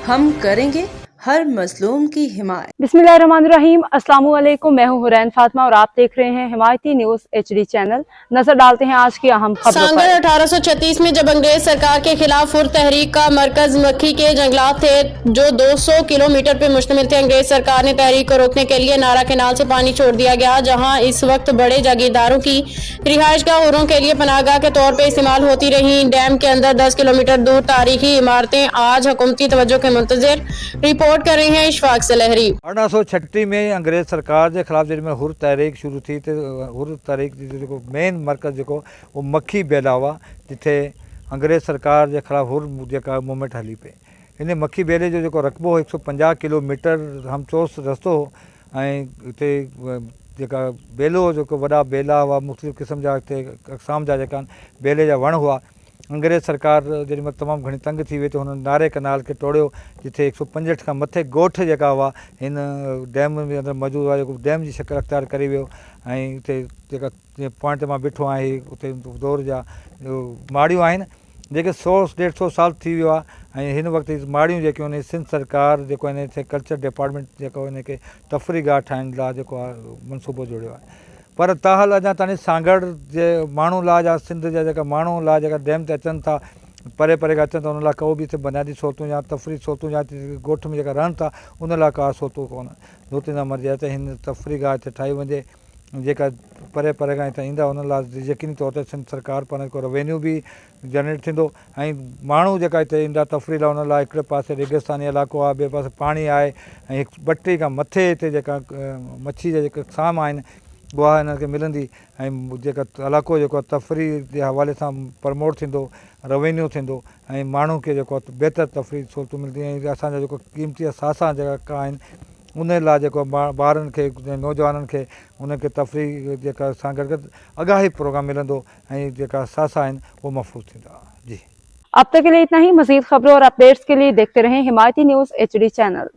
हम करेंगे हर मजलूम की हिमायत। बिस्मिल्लाहिर्रहमानिर्रहीम। अस्सलामुअलैकुम, मैं हूं हुरैन फातिमा और आप देख रहे हैं हिमायती न्यूज HD चैनल। नजर डालते हैं आज की अहम खबरों पर। सांगड़ 1836 में जब अंग्रेज सरकार के खिलाफ हुर तहरीक का मरकज मक्खी के जंगलात थे जो 200 किलोमीटर पर मुश्तमिल थे। अंग्रेज सरकार ने तहरीक को रोकने के लिए नारा कैनाल से पानी छोड़ दिया गया, जहां इस वक्त बड़े जागीरदारों की रिहाइशगाह हुरों के लिए पनाहगाह के तौर पर इस्तेमाल होती रही। डैम के अंदर 10 किलोमीटर दूर तारीखी इमारतें आज हुकूमती तवज्जो के मुंतज़िर। रिपोर्ट कर रहे हैं इशफाक सलहरी। 1836 में अंग्रेज सरकार के खिलाफ जो हुर तहरीक शुरू थी तो हुर तहरीक जो मेन मरकज़ जो वो मक्खी बेला हुआ, जिथे अंग्रेज सरकार के खिलाफ हुर मूवमेंट हली पे। इन मक्खी बेले जो रकबो 150 किलोमीटर हमचोस रस्तो हो ऐं हिते जेका बेलो जो वॾा बेला हुआ, मुख़्तलिफ़ क़िस्म जा हिते अक़साम जा जेका बेले जा वण हुआ। अंग्रेज सरकार जेॾीमहिल तमामु घणी तंग थी वई त हुननि नारे कनाल खे तोड़ियो, जिथे 165 खां मथे ॻोठ जेका हुआ हिन डैम जे अंदरि मौजूदु हुआ, जेको डैम जी शक्ल अख़्तियार करे वियो। ऐं हिते जेका पॉइंट ते मां बीठो आहियां उते दौर जा माड़ियूं आहिनि जेके 100-150 साल थी वियो आहे। ऐं हिन वक़्तु माड़ियूं जेके आहिनि सिंध सरकार जेको हिन कल्चर डिपार्टमेंट जेको हिनखे तफ़री गाह ठाहिण लाइ जेको आहे मनसूबो जोड़ियो आहे। पर ताहाल अञा ताईं सांगड़ जे माण्हू लाइ जा सिंध जा जेका माण्हू लाइ जेका डैम ते अचनि था, परे परे खां अचनि था, उन लाइ को बि हिते बुनियादी सहूलियतूं या तफ़री सहूलियतूं या ॻोठ में जेका रहनि था उन लाइ का सहूलियतूं कोन। हुते न मर्ज़ी आहे त हिन तफ़री गाह हिते ठाही वञे, जेका परे परे खां हिते ईंदा उन लाइ यकीनी तौर ते सिंध सरकार पारां को रेवेन्यू बि जनरेट थींदो। ऐं माण्हू जेका हिते ईंदा तफ़री लाइ उन लाइ हिकिड़े पासे रेगिस्तानी इलाइक़ो आहे, ॿिए पासे पाणी आहे, ऐं 32 खां मथे हिते जेका मच्छी जा जेके अक़साम आहिनि उहा हिनखे मिलंदी। ऐं जेका इलाइक़ो जेको आहे तफ़री जे हवाले सां प्रमोट थींदो, रेवेन्यू थींदो ऐं माण्हू खे जेको आहे बहितर तफ़री सहूलियतूं मिलंदियूं। ऐं असांजा जेको क़ीमती असासा जेका आहिनि उन लाइ जेको ॿारनि खे नौजवाननि खे उनखे तफ़री जेका सां गॾु आगाही प्रोग्राम मिलंदो ऐं जेका असासा आहिनि उहो महफ़ूज़ थींदा। जी, अब तक के लिए इतना ही। मज़ीद खबरों और अपडेट्स के लिए देखते रहें हिमायती न्यूज HD चैनल।